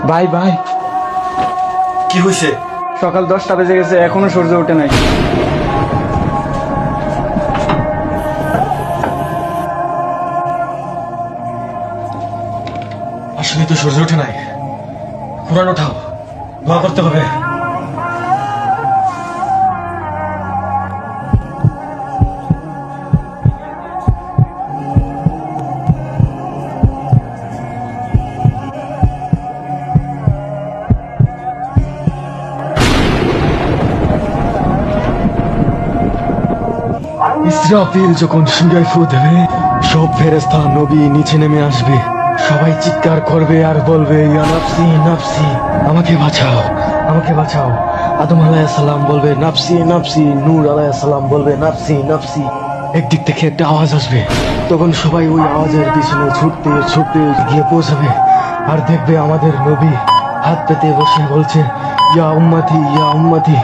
ভাই ভাই, কি হয়েছে? সকাল 10টা বেজে গেছে, এখনো সূর্য ওঠে নাই। আসলে তো সূর্য ওঠে নাই। কোরআন ওঠাও, দোয়া করতে হবে। ইসরাফিল যখন সুরায় ফু দেবে, সব ফেরেশতা নবী নিচে নেমে আসবে। সবাই চিৎকার করবে আর বলবে, ইয়া নাফসি নাফসি, আমাকে বাঁচাও, আমাকে বাঁচাও। আদম আলাইহিস সালাম বলবে নাফসি নাফসি, নূর আলাইহিস সালাম বলবে নাফসি নাফসি। একদিক থেকে একটা আওয়াজ আসবে, তখন সবাই ওই আওয়াজের পিছনে ছুটতে ছুটতে গিয়ে পৌঁছাবে আর দেখবে আমাদের নবী হাত পেতে বসে বলছে, ইয়া উম্মতি ইয়া উম্মতি।